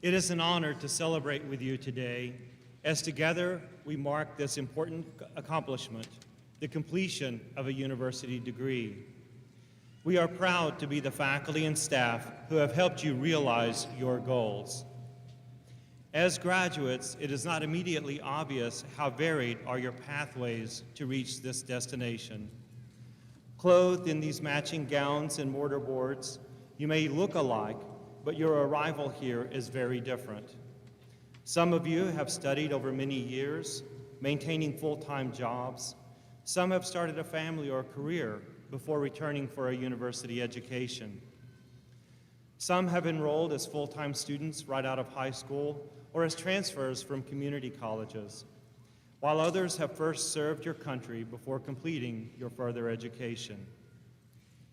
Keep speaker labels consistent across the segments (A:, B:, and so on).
A: It is an honor to celebrate with you today as together we mark this important accomplishment, the completion of a university degree. We are proud to be the faculty and staff who have helped you realize your goals. As graduates, it is not immediately obvious how varied are your pathways to reach this destination. Clothed in these matching gowns and mortarboards, you may look alike, but your arrival here is very different. Some of you have studied over many years, maintaining full-time jobs. Some have started a family or career before returning for a university education. Some have enrolled as full-time students right out of high school or as transfers from community colleges, while others have first served your country before completing your further education.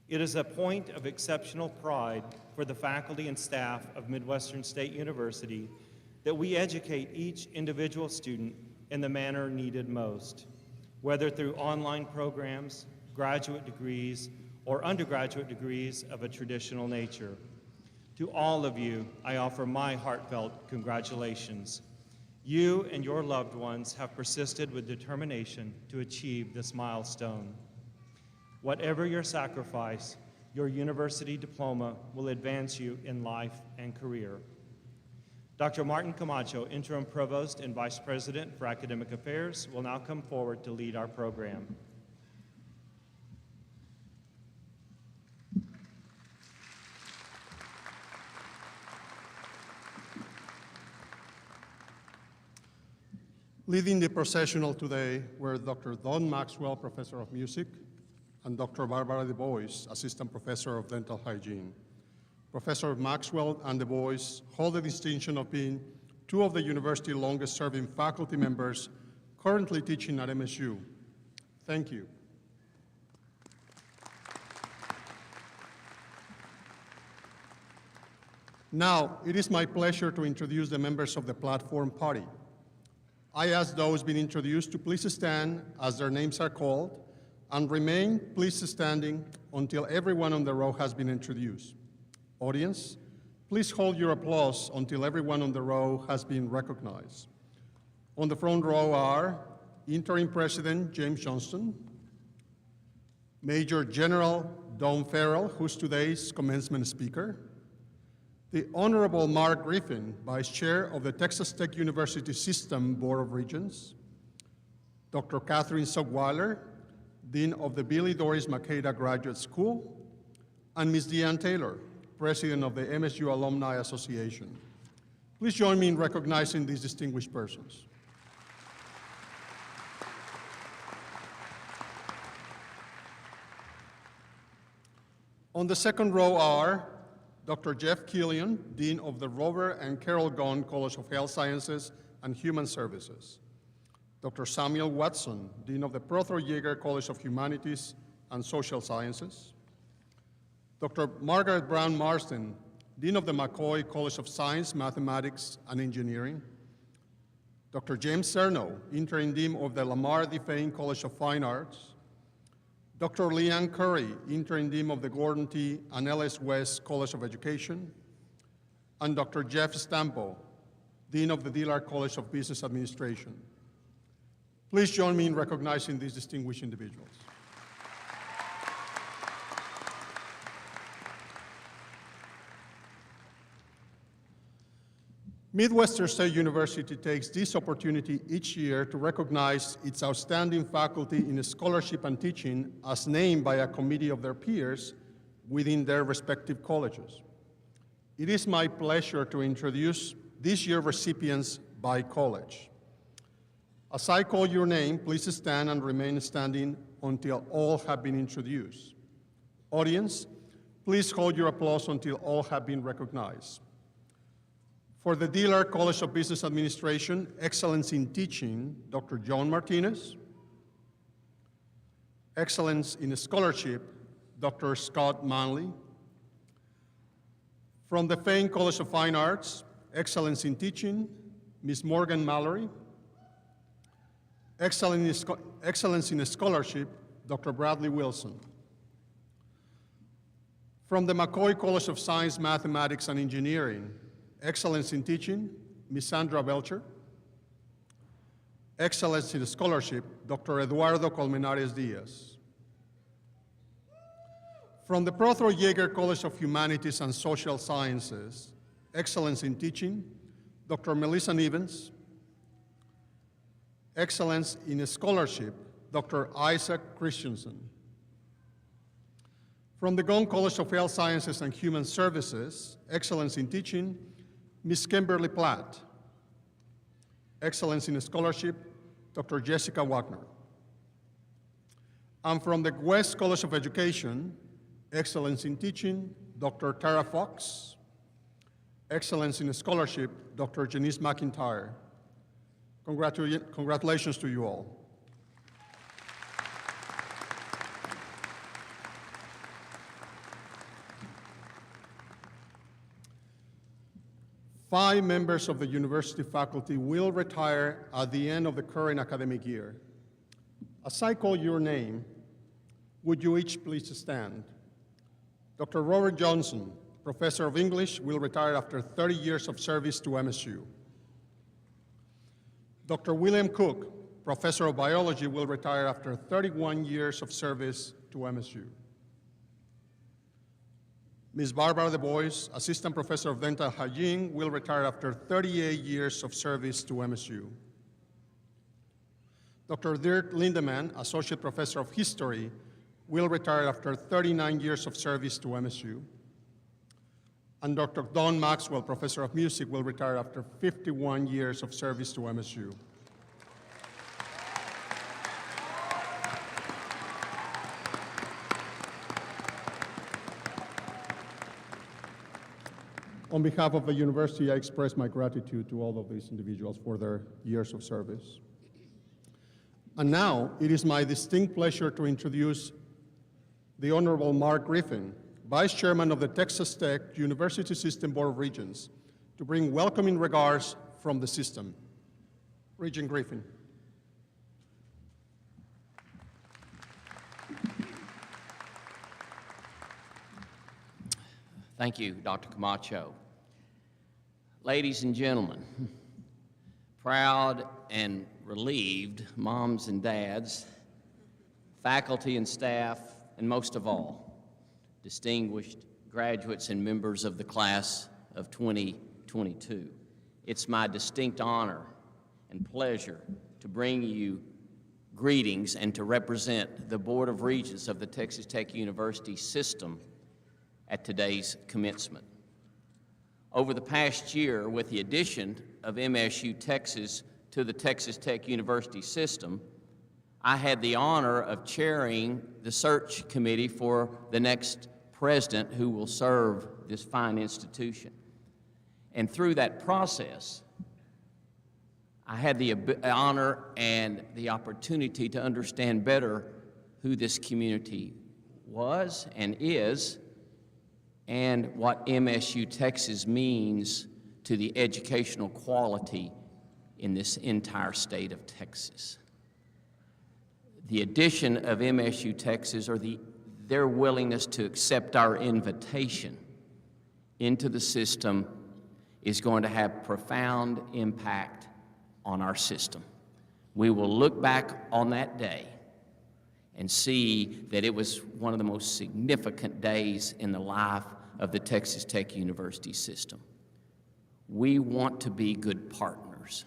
A: It is a point of exceptional pride for the faculty and staff of Midwestern State University that we educate each individual student in the manner needed most, whether through online programs, graduate degrees, or undergraduate degrees of a traditional nature. To all of you, I offer my heartfelt congratulations. You and your loved ones have persisted with determination to achieve this milestone. Whatever your sacrifice, your university diploma will advance you in life and career. Dr. Martin Camacho, Interim Provost and Vice President for Academic Affairs, will now come forward to lead our program.
B: Leading the processional today were Dr. Don Maxwell, Professor of Music, and Dr. Barbara Du Bois, Assistant Professor of Dental Hygiene. Professor Maxwell and Du Bois hold the distinction of being two of the university's longest-serving faculty members currently teaching at MSU. Thank you. Now, it is my pleasure to introduce the members of the platform party. I ask those being introduced to please stand as their names are called and remain please standing until everyone on the row has been introduced. Audience, please hold your applause until everyone on the row has been recognized. On the front row are Interim President James Johnston, Major General Don Farrell, who's today's commencement speaker, the Honorable Mark Griffin, Vice Chair of the Texas Tech University System Board of Regents, Dr. Catherine Sogweiler, Dean of the Billy Doris Makeda Graduate School, and Ms. Deanne Taylor, President of the MSU Alumni Association. Please join me in recognizing these distinguished persons. On the second row are Dr. Jeff Killian, Dean of the Robert and Carol Gone College of Health Sciences and Human Services, Dr. Samuel Watson, Dean of the Prothero Yeager College of Humanities and Social Sciences, Dr. Margaret Brown Marsden, Dean of the McCoy College of Science, Mathematics, and Engineering, Dr. James Cerno, Interim Dean of the Lamar DeFane College of Fine Arts, Dr. Leanne Curry, Interim Dean of the Gordon T. and Ellis West College of Education, and Dr. Jeff Stampo, Dean of the Dillard College of Business Administration. Please join me in recognizing these distinguished individuals. Midwestern State University takes this opportunity each year to recognize its outstanding faculty in scholarship and teaching as named by a committee of their peers within their respective colleges. It is my pleasure to introduce this year's recipients by college. As I call your name, please stand and remain standing until all have been introduced. Audience, please hold your applause until all have been recognized. For the Dillard College of Business Administration, Excellence in Teaching, Dr. John Martinez. Excellence in Scholarship, Dr. Scott Manley. From the Fane College of Fine Arts, Excellence in Teaching, Ms. Morgan Mallory. Excellence in Scholarship, Dr. Bradley Wilson. From the McCoy College of Science, Mathematics, and Engineering, Excellence in Teaching, Ms. Sandra Belcher. Excellence in Scholarship, Dr. Eduardo Colmenares Diaz. From the Prothero Yeager College of Humanities and Social Sciences, Excellence in Teaching, Dr. Melissa Nivens. Excellence in Scholarship, Dr. Isaac Christensen. From the Gone College of Health Sciences and Human Services, Excellence in Teaching, Ms. Kimberly Platt. Excellence in Scholarship, Dr. Jessica Wagner. And from the West College of Education, Excellence in Teaching, Dr. Tara Fox. Excellence in Scholarship, Dr. Janice McIntyre. Congratulations to you all. Five members of the university faculty will retire at the end of the current academic year. As I call your name, would you each please stand? Dr. Robert Johnson, Professor of English, will retire after 30 years of service to MSU. Dr. William Cook, Professor of Biology, will retire after 31 years of service to MSU. Ms. Barbara Du Bois, Assistant Professor of Dental Hygiene, will retire after 38 years of service to MSU. Dr. Dirk Lindemann, Associate Professor of History, will retire after 39 years of service to MSU. And Dr. Don Maxwell, Professor of Music, will retire after 51 years of service to MSU. On behalf of the university, I express my gratitude to all of these individuals for their years of service. And now, it is my distinct pleasure to introduce the Honorable Mark Griffin, Vice Chairman of the Texas Tech University System Board of Regents, to bring welcoming regards from the system. Regent Griffin.
C: Thank you, Dr. Camacho. Ladies and gentlemen, proud and relieved moms and dads, faculty and staff, and most of all, distinguished graduates and members of the class of 2022. It's my distinct honor and pleasure to bring you greetings and to represent the Board of Regents of the Texas Tech University system at today's commencement. Over the past year, with the addition of MSU Texas to the Texas Tech University system, I had the honor of chairing the search committee for the next president who will serve this fine institution. And through that process, I had the honor and the opportunity to understand better who this community was and is, and what MSU Texas means to the educational quality in this entire state of Texas. The addition of MSU Texas, or their willingness to accept our invitation into the system, is going to have profound impact on our system. We will look back on that day and see that it was one of the most significant days in the life of the Texas Tech University system. We want to be good partners.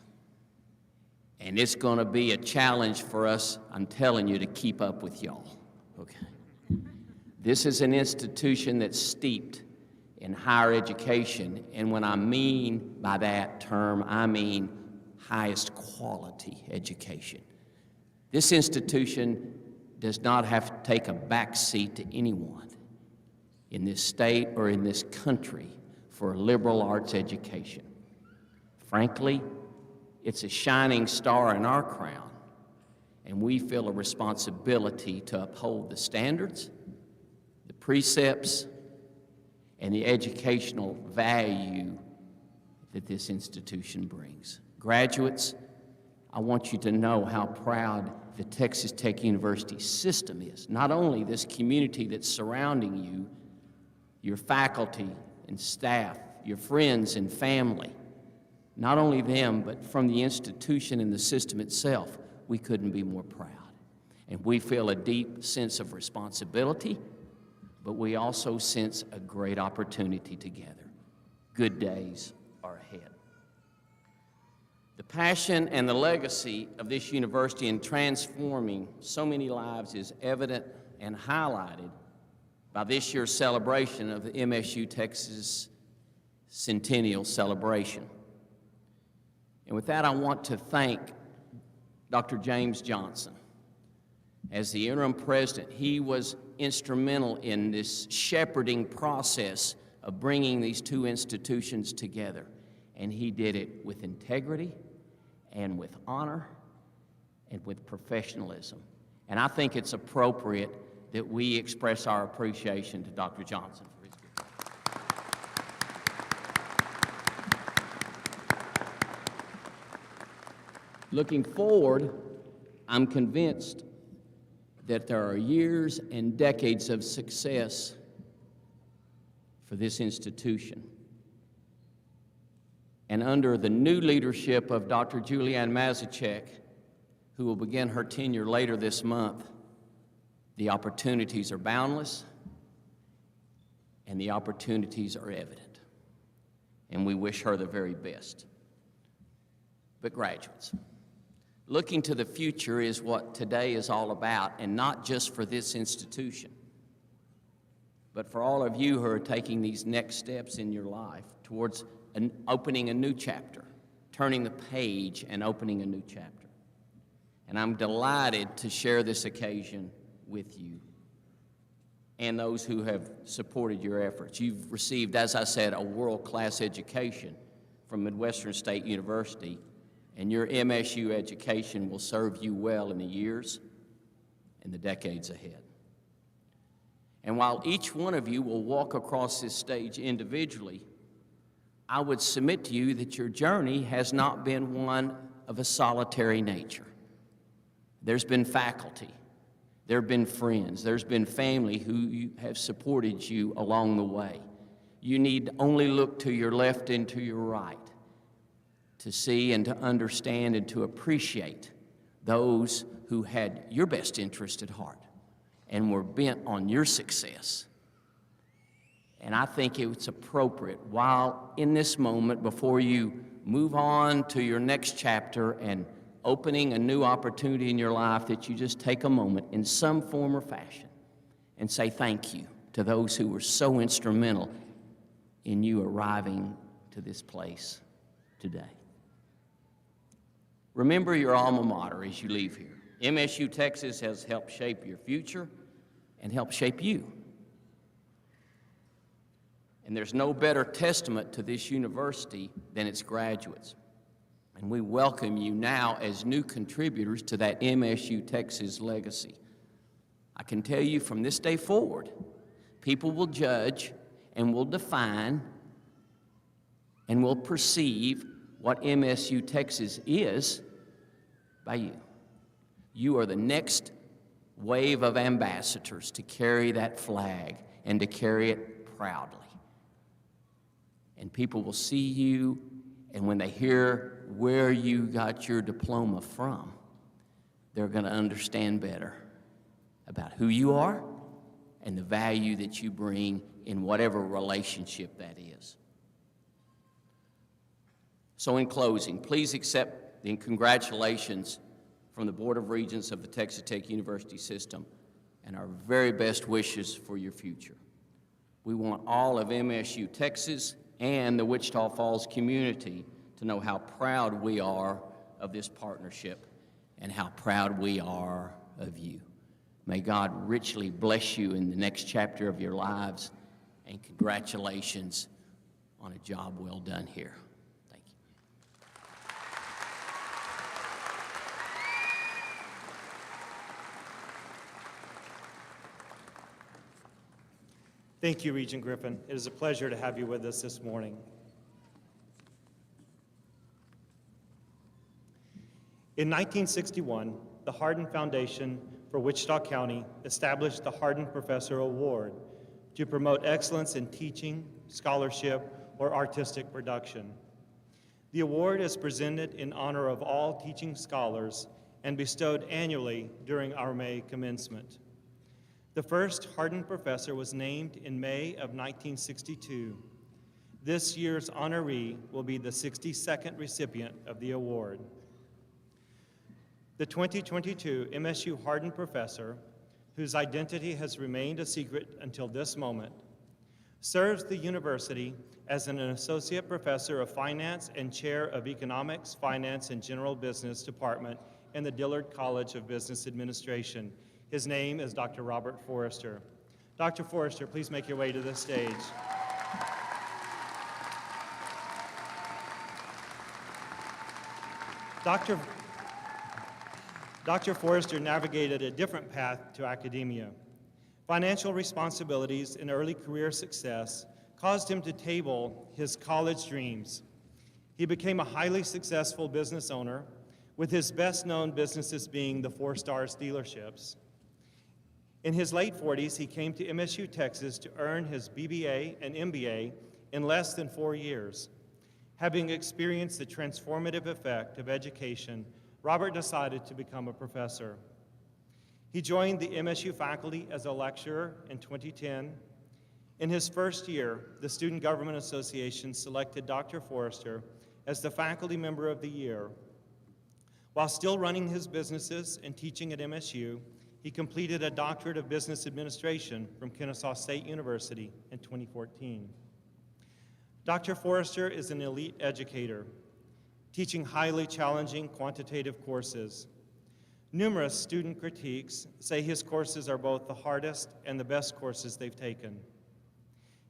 C: And it's going to be a challenge for us, I'm telling you, to keep up with y'all, okay? This is an institution that's steeped in higher education, and when I mean by that term, I mean highest quality education. This institution does not have to take a back seat to anyone in this state or in this country for a liberal arts education. Frankly, it's a shining star in our crown, and we feel a responsibility to uphold the standards, the precepts, and the educational value that this institution brings. Graduates, I want you to know how proud the Texas Tech University system is. Not only this community that's surrounding you, your faculty and staff your friends and family, not only them, but from the institution and the system itself, we couldn't be more proud. And we feel a deep sense of responsibility, but we also sense a great opportunity together. Good days are ahead. The passion and the legacy of this university in transforming so many lives is evident and highlighted by this year's celebration of the MSU Texas Centennial Celebration. And with that, I want to thank Dr. James Johnson. As the interim president, he was instrumental in this shepherding process of bringing these two institutions together. And he did it with integrity and with honor and with professionalism. And I think it's appropriate that we express our appreciation to Dr. Johnson for his work. Looking forward, I'm convinced that there are years and decades of success for this institution. And under the new leadership of Dr. Julianne Mazachek, who will begin her tenure later this month, the opportunities are boundless and the opportunities are evident. And we wish her the very best. But graduates, looking to the future is what today is all about, and not just for this institution, but for all of you who are taking these next steps in your life towards opening a new chapter, turning the page and opening a new chapter. And I'm delighted to share this occasion with you and those who have supported your efforts. You've received, as I said, a world-class education from Midwestern State University, and your MSU education will serve you well in the years and the decades ahead. And while each one of you will walk across this stage individually, I would submit to you that your journey has not been one of a solitary nature. There's been faculty, there have been friends, there's been family who have supported you along the way. You need only look to your left and to your right to see and to understand and to appreciate those who had your best interest at heart and were bent on your success. And I think it's appropriate, while in this moment, before you move on to your next chapter and opening a new opportunity in your life, that you just take a moment in some form or fashion and say thank you to those who were so instrumental in you arriving to this place today. Remember your alma mater as you leave here. MSU Texas has helped shape your future and helped shape you. And there's no better testament to this university than its graduates. And we welcome you now as new contributors to that MSU Texas legacy. I can tell you from this day forward, people will judge and will define and will perceive what MSU Texas is by you. You are the next wave of ambassadors to carry that flag and to carry it proudly. And people will see you, and when they hear where you got your diploma from, they're going to understand better about who you are and the value that you bring in whatever relationship that is. So in closing, please accept the congratulations from the Board of Regents of the Texas Tech University System and our very best wishes for your future. We want all of MSU Texas and the Wichita Falls community to know how proud we are of this partnership and how proud we are of you. May God richly bless you in the next chapter of your lives, and congratulations on a job well done here. Thank you.
A: Thank you, Regent Griffin. It is a pleasure to have you with us this morning. In 1961, the Hardened Foundation for Wichita County established the Hardened Professor Award to promote excellence in teaching, scholarship, or artistic production. The award is presented in honor of all teaching scholars and bestowed annually during our May commencement. The first Hardened professor was named in May of 1962. This year's honoree will be the 62nd recipient of the award. The 2022 MSU Hardened professor, whose identity has remained a secret until this moment, serves the university as an associate professor of finance and chair of economics, finance, and general business department in the Dillard College of Business Administration. His name is Dr. Robert Forrester. Dr. Forrester, please make your way to the stage. Dr. Forrester navigated a different path to academia. Financial responsibilities and early career success caused him to table his college dreams. He became a highly successful business owner, with his best-known businesses being the Four Stars dealerships. In his late 40s, he came to MSU, Texas to earn his BBA and MBA in less than 4 years. Having experienced the transformative effect of education, Robert decided to become a professor. He joined the MSU faculty as a lecturer in 2010. In his first year, the Student Government Association selected Dr. Forrester as the Faculty Member of the Year. While still running his businesses and teaching at MSU, he completed a Doctorate of Business Administration from Kennesaw State University in 2014. Dr. Forrester is an elite educator, teaching highly challenging quantitative courses. Numerous student critiques say his courses are both the hardest and the best courses they've taken.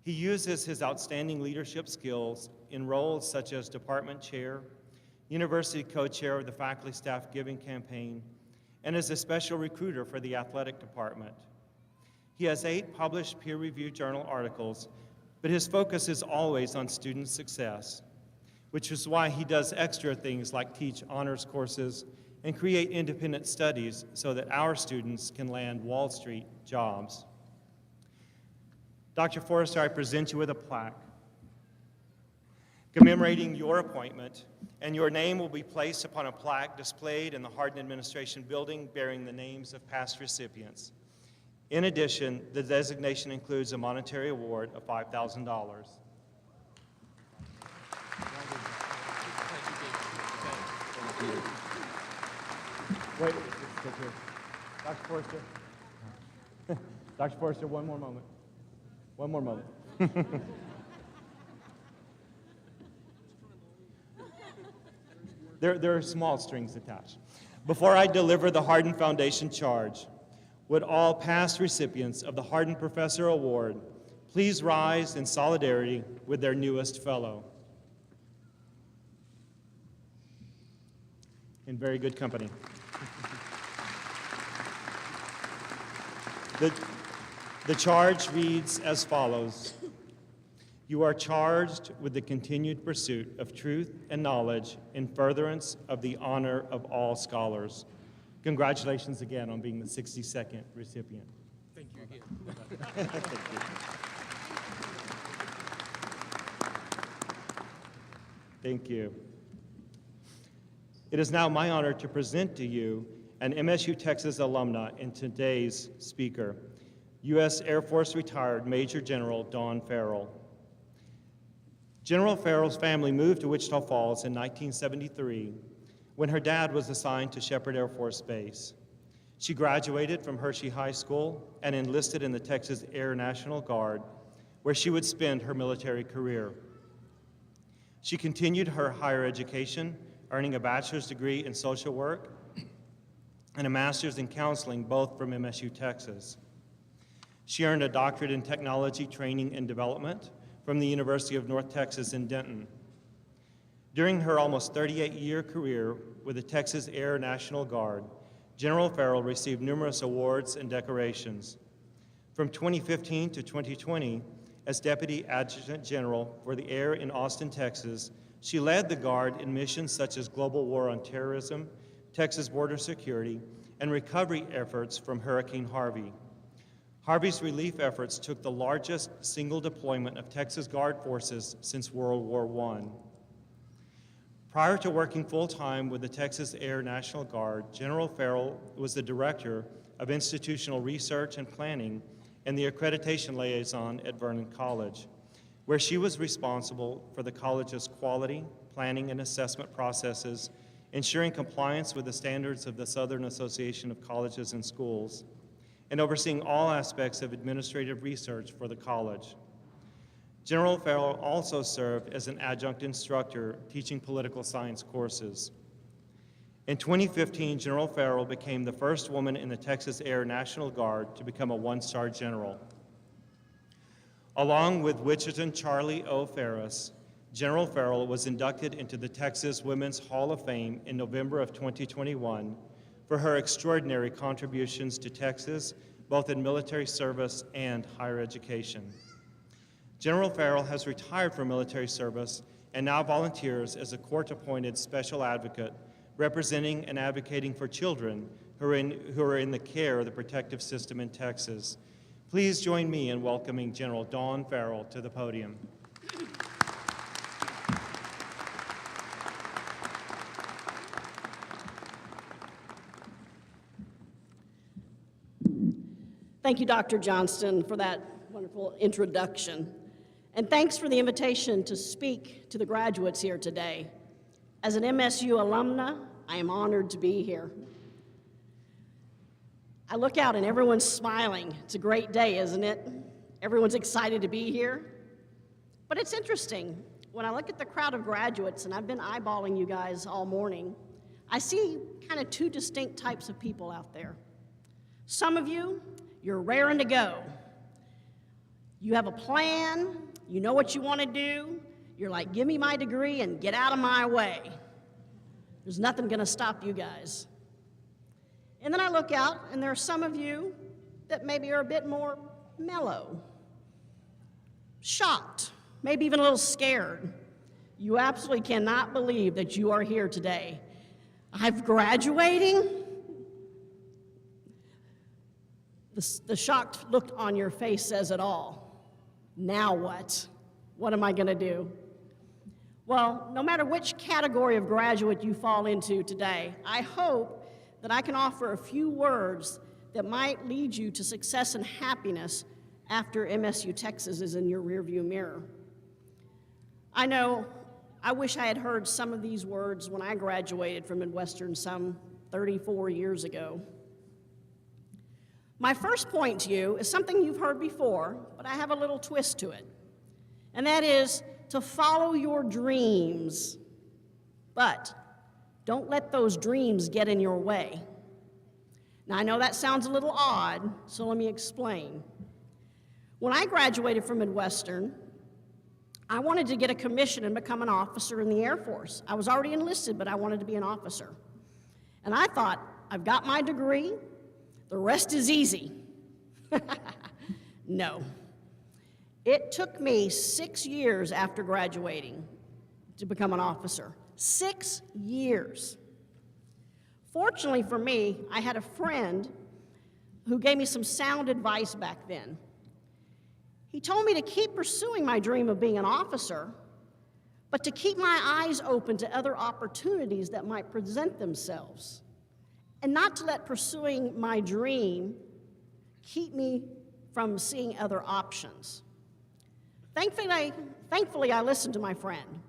A: He uses his outstanding leadership skills in roles such as department chair, university co-chair of the Faculty Staff Giving Campaign, and as a special recruiter for the athletic department. He has 8 published peer-reviewed journal articles, but his focus is always on student success, which is why he does extra things like teach honors courses and create independent studies so that our students can land Wall Street jobs. Dr. Forrester, I present you with a plaque commemorating your appointment, and your name will be placed upon a plaque displayed in the Hardened Administration building bearing the names of past recipients. In addition, the designation includes a monetary award of $5,000. Wait, Dr. Forrester. Dr. Forrester, one more moment. One more moment. There are small strings attached. Before I deliver the Hardened Foundation charge, would all past recipients of the Hardened Professor Award please rise in solidarity with their newest fellow? In very good company. The charge reads as follows. You are charged with the continued pursuit of truth and knowledge in furtherance of the honor of all scholars. Congratulations again on being the 62nd recipient.
D: Thank you again.
A: Thank you. Thank you. It is now my honor to present to you an MSU Texas alumna and today's speaker, U.S. Air Force retired Major General Dawn Farrell. General Farrell's family moved to Wichita Falls in 1973 when her dad was assigned to Shepherd Air Force Base. She graduated from Hershey High School and enlisted in the Texas Air National Guard, where she would spend her military career. She continued her higher education, earning a bachelor's degree in social work and a master's in counseling, both from MSU, Texas. She earned a doctorate in technology training and development from the University of North Texas in Denton. During her almost 38-year career with the Texas Air National Guard, General Farrell received numerous awards and decorations. From 2015 to 2020, as Deputy Adjutant General for the Air in Austin, Texas, she led the Guard in missions such as Global War on Terrorism, Texas Border Security, and recovery efforts from Hurricane Harvey. Harvey's relief efforts took the largest single deployment of Texas Guard forces since World War I. Prior to working full-time with the Texas Air National Guard, General Farrell was the director of institutional research and planning and the accreditation liaison at Vernon College, where she was responsible for the college's quality, planning, and assessment processes, ensuring compliance with the standards of the Southern Association of Colleges and Schools, and overseeing all aspects of administrative research for the college. General Farrell also served as an adjunct instructor teaching political science courses. In 2015, General Farrell became the first woman in the Texas Air National Guard to become a one-star general. Along with Wichita Charlie O. Ferris, General Farrell was inducted into the Texas Women's Hall of Fame in November of 2021 for her extraordinary contributions to Texas, both in military service and higher education. General Farrell has retired from military service and now volunteers as a court-appointed special advocate representing and advocating for children who are in the care of the protective system in Texas. Please join me in welcoming General Dawn Farrell to the podium.
D: Thank you, Dr. Johnston, for that wonderful introduction. And thanks for the invitation to speak to the graduates here today. As an MSU alumna, I am honored to be here. I look out and everyone's smiling. It's a great day, isn't it? Everyone's excited to be here. But it's interesting, when I look at the crowd of graduates, and I've been eyeballing you guys all morning, I see kind of two distinct types of people out there. Some of you, you're raring to go. You have a plan, you know what you want to do, you're like, give me my degree and get out of my way. There's nothing going to stop you guys. And then I look out, and there are some of you that maybe are a bit more mellow, shocked, maybe even a little scared. You absolutely cannot believe that you are here today. I'm graduating? The shocked look on your face says it all. Now what? What am I going to do? Well, no matter which category of graduate you fall into today, I hope that I can offer a few words that might lead you to success and happiness after MSU Texas is in your rearview mirror. I know I wish I had heard some of these words when I graduated from Midwestern some 34 years ago. My first point to you is something you've heard before, but I have a little twist to it, and that is to follow your dreams, but don't let those dreams get in your way. Now, I know that sounds a little odd, so let me explain. When I graduated from Midwestern, I wanted to get a commission and become an officer in the Air Force. I was already enlisted, but I wanted to be an officer. And I thought, I've got my degree, the rest is easy. No. It took me 6 years after graduating to become an officer. 6 years. Fortunately for me, I had a friend who gave me some sound advice back then. He told me to keep pursuing my dream of being an officer, but to keep my eyes open to other opportunities that might present themselves, and not to let pursuing my dream keep me from seeing other options. Thankfully, I listened to my friend,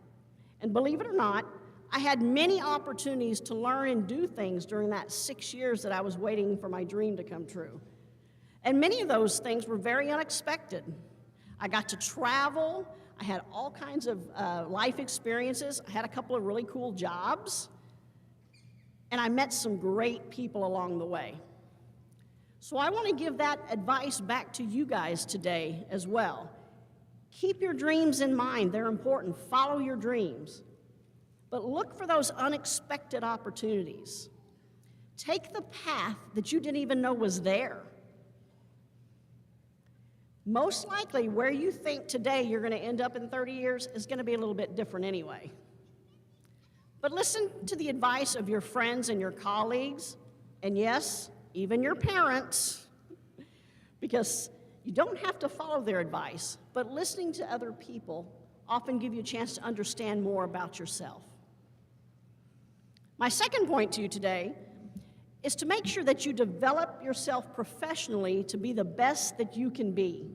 D: and believe it or not, I had many opportunities to learn and do things during that 6 years that I was waiting for my dream to come true. And many of those things were very unexpected. I got to travel, I had all kinds of life experiences, I had a couple of really cool jobs, and I met some great people along the way. So I want to give that advice back to you guys today as well. Keep your dreams in mind, they're important, follow your dreams. But look for those unexpected opportunities. Take the path that you didn't even know was there. Most likely, where you think today you're going to end up in 30 years is going to be a little bit different anyway. But listen to the advice of your friends and your colleagues, and yes, even your parents. because you don't have to follow their advice, but listening to other people often give you a chance to understand more about yourself. My second point to you today is to make sure that you develop yourself professionally to be the best that you can be.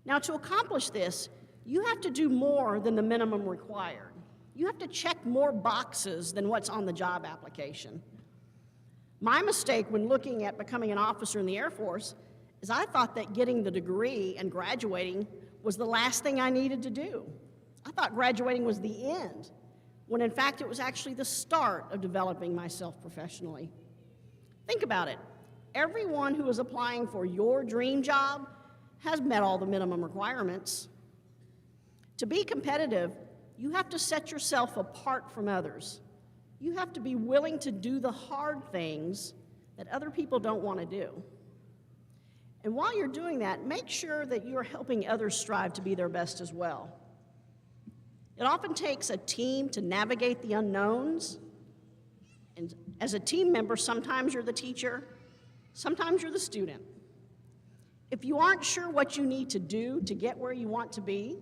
D: Now, to accomplish this, you have to do more than the minimum required. You have to check more boxes than what's on the job application. My mistake when looking at becoming an officer in the Air Force is I thought that getting the degree and graduating was the last thing I needed to do. I thought graduating was the end, when in fact it was actually the start of developing myself professionally. Think about it. Everyone who is applying for your dream job has met all the minimum requirements. To be competitive, you have to set yourself apart from others. You have to be willing to do the hard things that other people don't want to do. And while you're doing that, make sure that you're helping others strive to be their best as well. It often takes a team to navigate the unknowns. And as a team member, sometimes you're the teacher, sometimes you're the student. If you aren't sure what you need to do to get where you want to be,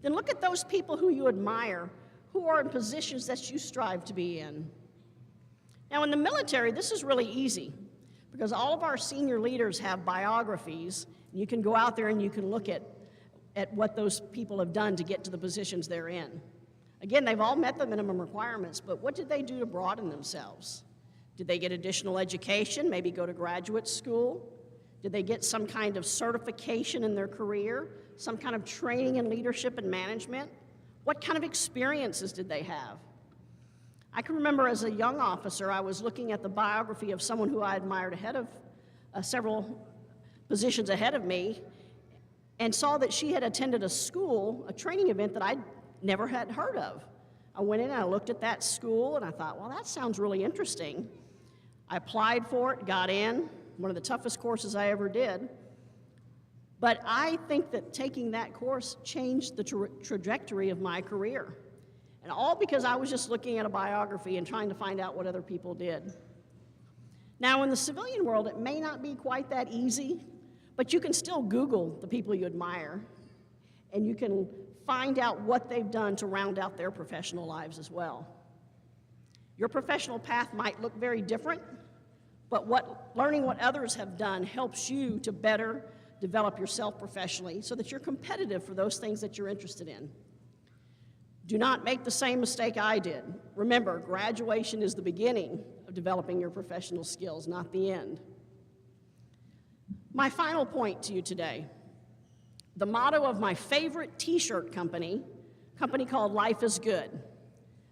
D: then look at those people who you admire, who are in positions that you strive to be in. Now, in the military, this is really easy because all of our senior leaders have biographies. You can go out there and you can look at what those people have done to get to the positions they're in. Again, they've all met the minimum requirements, but what did they do to broaden themselves? Did they get additional education, maybe go to graduate school? Did they get some kind of certification in their career, some kind of training in leadership and management? What kind of experiences did they have? I can remember as a young officer, I was looking at the biography of someone who I admired ahead of several positions ahead of me, and saw that she had attended a school, a training event that I never had heard of. I went in and I looked at that school and I thought, well, that sounds really interesting. I applied for it, got in, one of the toughest courses I ever did. But I think that taking that course changed the trajectory of my career. And all because I was just looking at a biography and trying to find out what other people did. Now, in the civilian world, it may not be quite that easy, but you can still Google the people you admire, and you can find out what they've done to round out their professional lives as well. Your professional path might look very different, but learning what others have done helps you to better develop yourself professionally so that you're competitive for those things that you're interested in. Do not make the same mistake I did. Remember, graduation is the beginning of developing your professional skills, not the end. My final point to you today, the motto of my favorite t-shirt company called Life is Good.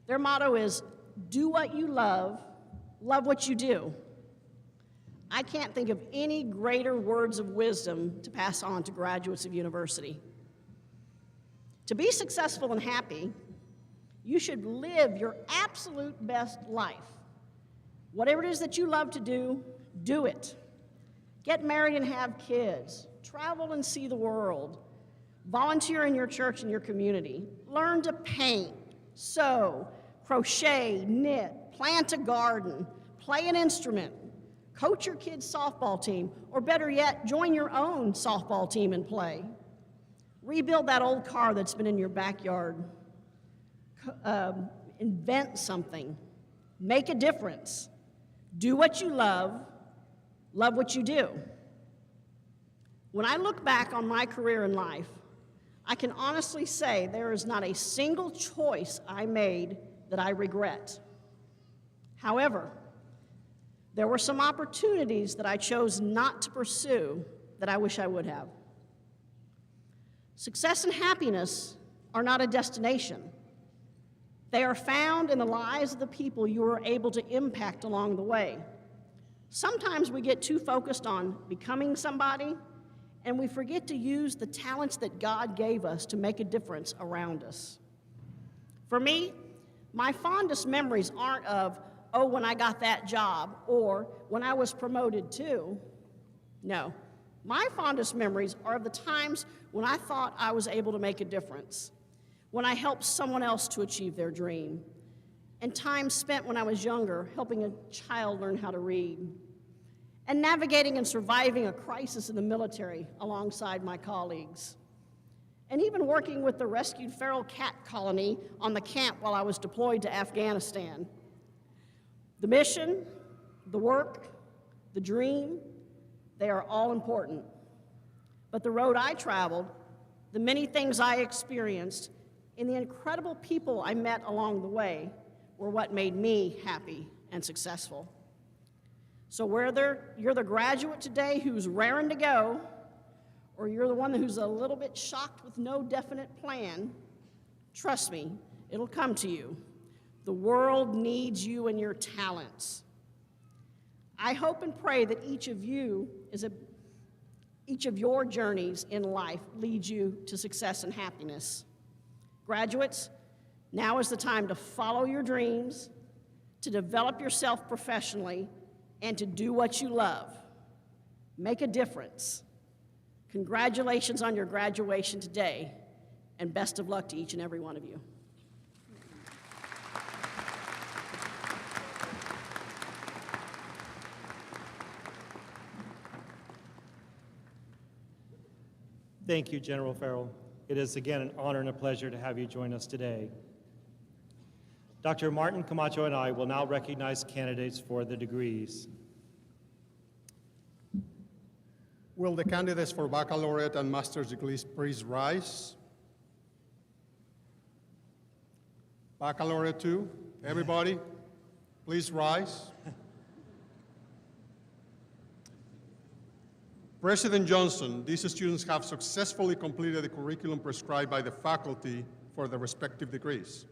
D: Their motto is, do what you love what you do. I can't think of any greater words of wisdom to pass on to graduates of university. To be successful and happy, you should live your absolute best life. Whatever it is that you love to do, do it. Get married and have kids. Travel and see the world. Volunteer in your church and your community. Learn to paint, sew, crochet, knit, plant a garden, play an instrument, coach your kids' softball team, or better yet, join your own softball team and play. Rebuild that old car that's been in your backyard. Invent something. Make a difference. Do what you love what you do. When I look back on my career in life, I can honestly say there is not a single choice I made that I regret. However, there were some opportunities that I chose not to pursue that I wish I would have. Success and happiness are not a destination. They are found in the lives of the people you are able to impact along the way. Sometimes we get too focused on becoming somebody, and we forget to use the talents that God gave us to make a difference around us. For me, my fondest memories aren't of, oh, when I got that job, or when I was promoted to. No, my fondest memories are of the times when I thought I was able to make a difference, when I helped someone else to achieve their dream, and time spent when I was younger helping a child learn how to read. and navigating and surviving a crisis in the military alongside my colleagues, and even working with the rescued feral cat colony on the camp while I was deployed to Afghanistan. The mission, the work, the dream, they are all important. But the road I traveled, the many things I experienced, and the incredible people I met along the way were what made me happy and successful. So whether you're the graduate today who's raring to go, or you're the one who's a little bit shocked with no definite plan, trust me, it'll come to you. The world needs you and your talents. I hope and pray that each of your journeys in life leads you to success and happiness. Graduates, now is the time to follow your dreams, to develop yourself professionally, and to do what you love. Make a difference. Congratulations on your graduation today, and best of luck to each and every one of you.
A: Thank you, General Farrell. It is again an honor and a pleasure to have you join us today. Dr. Martin Camacho and I will now recognize candidates for the degrees.
B: Will the candidates for baccalaureate and master's degrees please rise? Baccalaureate 2, everybody, please rise. President Johnson, these students have successfully completed the curriculum prescribed by the faculty for their respective degrees.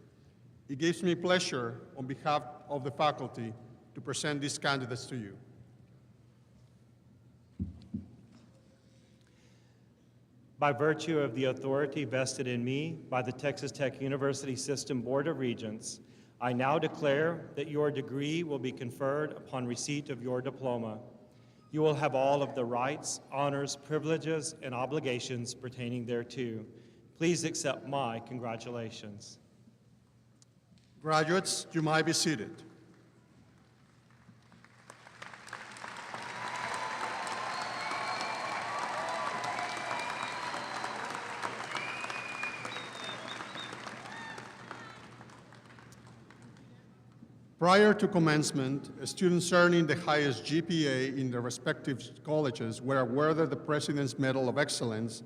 B: It gives me pleasure on behalf of the faculty to present these candidates to you.
A: By virtue of the authority vested in me by the Texas Tech University System Board of Regents, I now declare that your degree will be conferred upon receipt of your diploma. You will have all of the rights, honors, privileges, and obligations pertaining thereto. Please accept my congratulations.
B: Graduates, you might be seated. Prior to commencement, students earning the highest GPA in their respective colleges were awarded the President's Medal of Excellence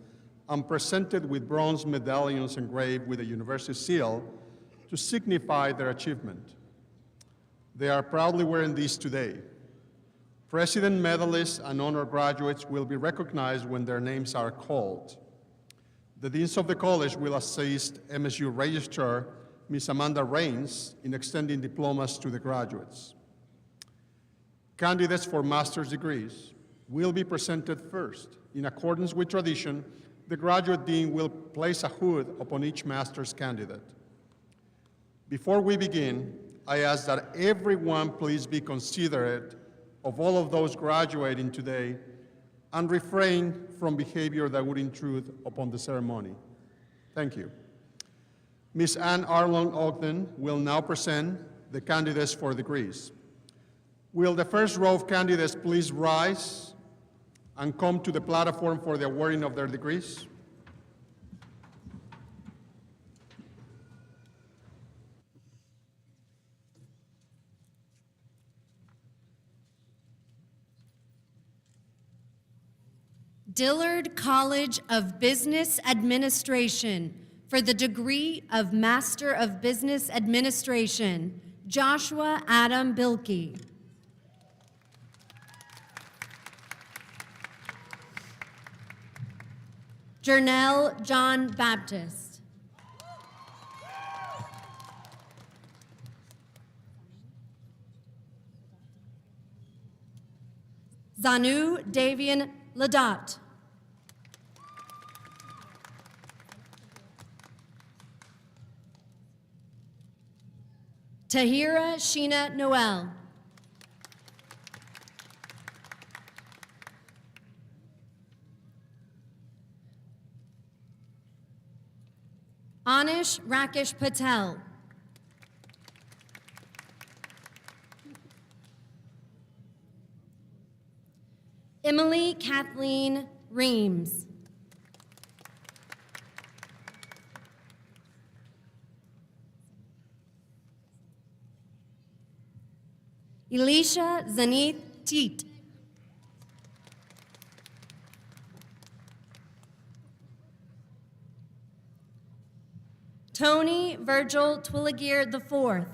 B: and presented with bronze medallions engraved with a university seal to signify their achievement. They are proudly wearing these today. President medalists and honor graduates will be recognized when their names are called. The deans of the college will assist MSU Registrar Ms. Amanda Raines in extending diplomas to the graduates. Candidates for master's degrees will be presented first. In accordance with tradition, the graduate dean will place a hood upon each master's candidate. Before we begin, I ask that everyone please be considerate of all of those graduating today and refrain from behavior that would intrude upon the ceremony. Thank you. Ms. Ann Arlong Ogden will now present the candidates for degrees. Will the first row of candidates please rise and come to the platform for the awarding of their degrees?
E: Dillard College of Business Administration for the degree of Master of Business Administration, Joshua Adam Bilkey. Jernell John Baptist. Zanu Davian Ladat. Tahira Sheena Noel. Anish Rakesh Patel. Emily Kathleen Reams. Elisha Zanith Teet. Tony Virgil Twilligere IV.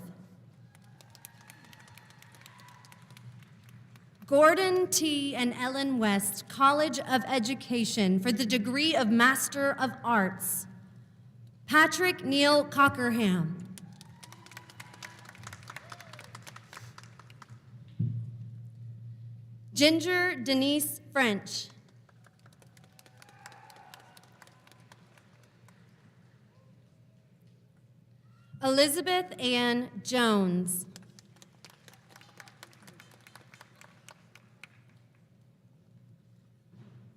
E: Gordon T. and Ellen West College of Education for the degree of Master of Arts. Patrick Neil Cockerham. Ginger Denise French. Elizabeth Ann Jones.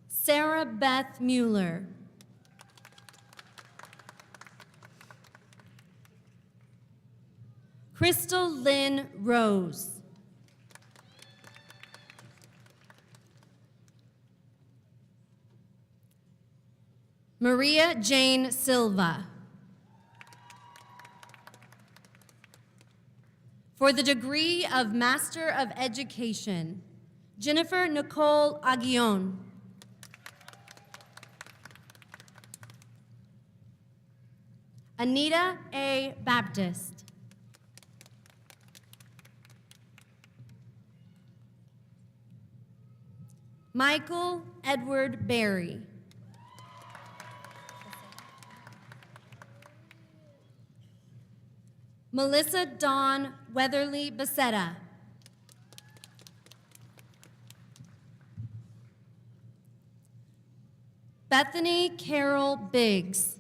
E: Sarah Beth Mueller. Crystal Lynn Rose. Maria Jane Silva. For the degree of Master of Education, Jennifer Nicole Aguillon. Anita A. Baptist. Michael Edward Berry. Melissa Dawn Weatherly Becerra. Bethany Carol Biggs.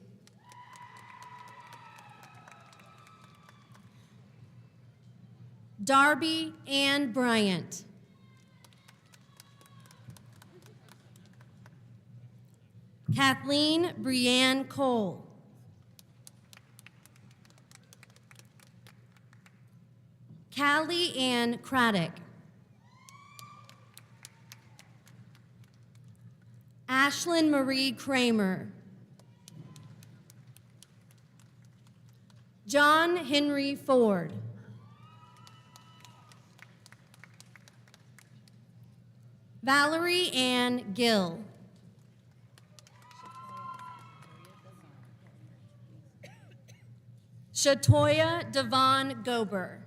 E: Darby Ann Bryant. Kathleen Brianne Cole. Callie Ann Craddock. Ashlyn Marie Kramer. John Henry Ford. Valerie Ann Gill. Shatoya Devon Gober.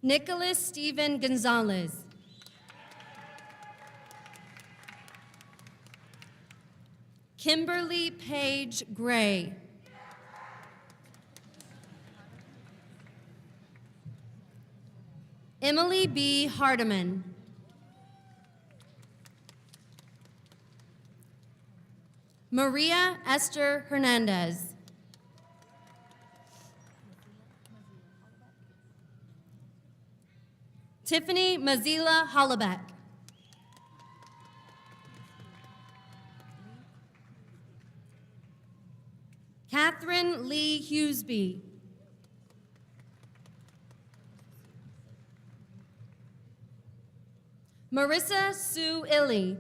E: Nicholas Stephen Gonzalez. Kimberly Page Gray. Emily B. Hardeman. Maria Esther Hernandez. Tiffany Mazila Hollaback. Catherine Lee Hughesby. Marissa Sue Illy.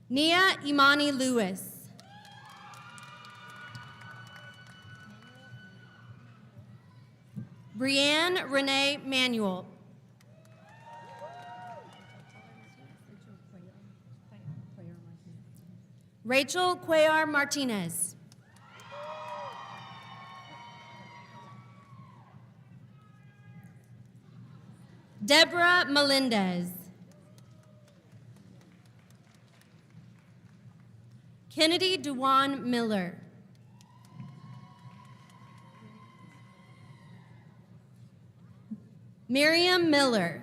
E: Nia Imani Lewis. Brianne Renee Manuel. Rachel Cuellar Martinez. Deborah Melendez. Kennedy Dewan Miller. Miriam Miller.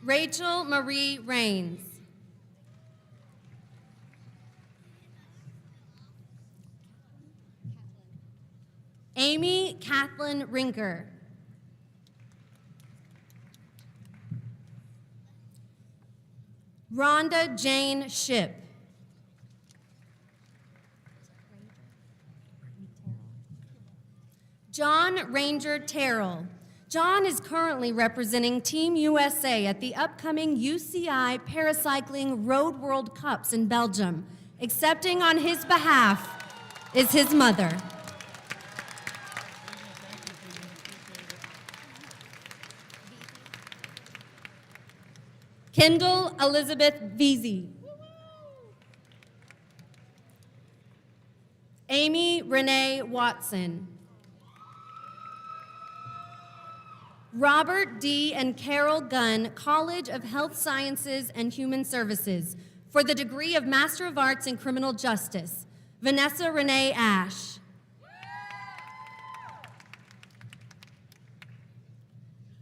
E: Rachel Marie Rains. Amy Kathleen Rinker. Rhonda Jane Ship. John Ranger Terrell. John is currently representing Team USA at the upcoming UCI Paracycling Road World Cups in Belgium. Accepting on his behalf is his mother. Kendall Elizabeth Veazey. Amy Renee Watson. Robert D. and Carol Gunn, College of Health Sciences and Human Services, for the degree of Master of Arts in Criminal Justice. Vanessa Renee Ash.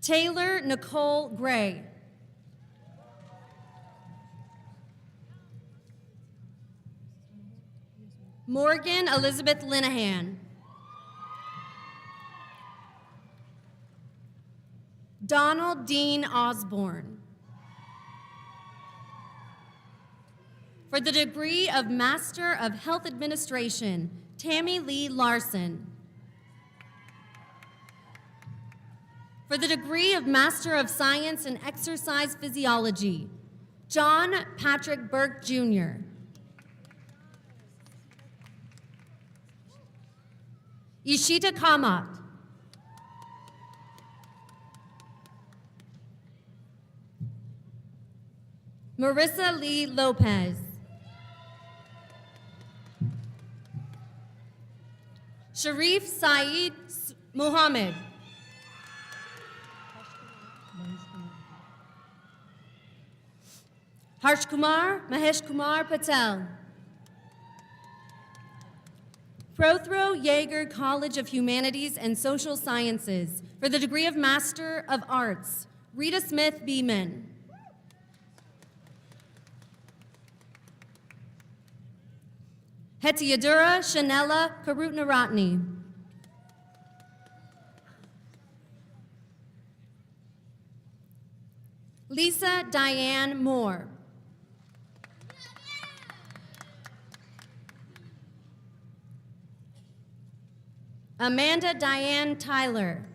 E: Taylor Nicole Gray. Morgan Elizabeth Linehan. Donald Dean Osborne. For the degree of Master of Health Administration, Tammy Lee Larson. For the degree of Master of Science in Exercise Physiology, John Patrick Burke, Jr. Ishita Kamat. Marissa Lee Lopez. Sharif Saeed Muhammad. Harsh Kumar Mahesh Kumar Patel. Prothro Yeager College of Humanities and Social Sciences for the degree of Master of Arts, Rita Smith Beeman. Hetiyadura Shanella Karutnaratne. Lisa Diane Moore. Amanda Diane Tyler.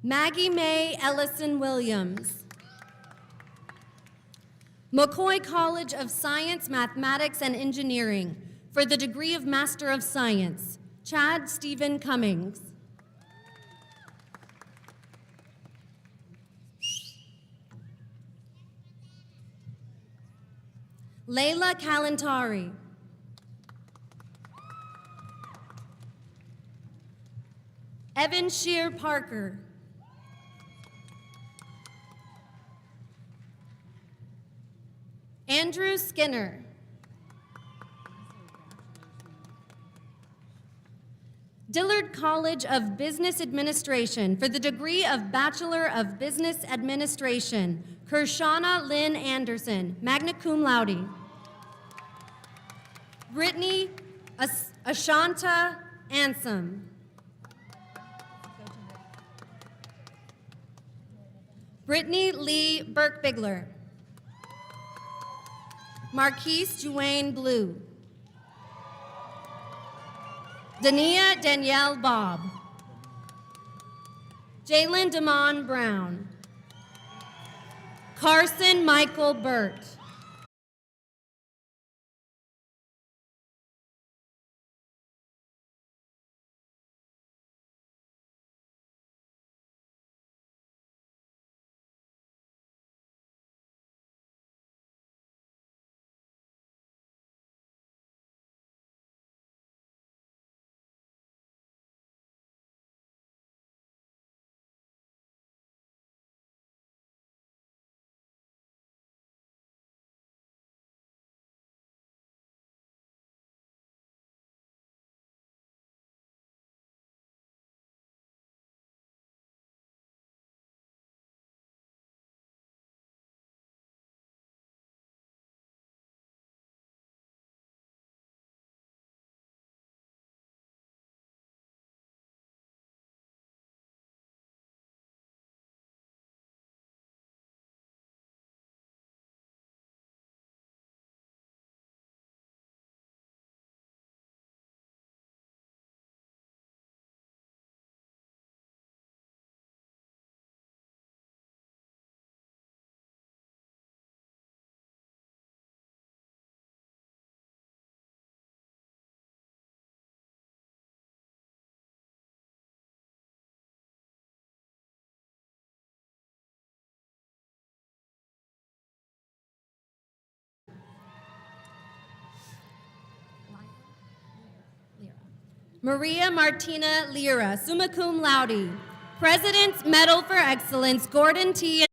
E: Maggie Mae Ellison Williams. McCoy College of Science, Mathematics, and Engineering for the degree of Master of Science, Chad Stephen Cummings. Layla Kalantari. Evan Shear Parker. Andrew Skinner. Dillard College of Business Administration for the degree of Bachelor of Business Administration, Kershana Lynn Anderson, magna cum laude. Brittany Ashanta Ansem. Brittany Lee Burke-Bigler. Marquise Duane Blue. Dania Danielle Bobb. Jalen Damon Brown. Carson Michael Burt. Maria Martina Lira, summa cum laude. President's Medal for Excellence, Gordon T.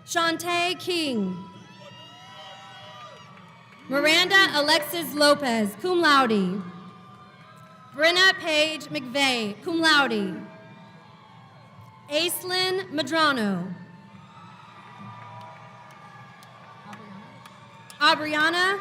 E: Shantae King. Miranda Alexis Lopez, cum laude. Brenna Paige McVeigh, cum laude. Aislinn Madrano. Abriana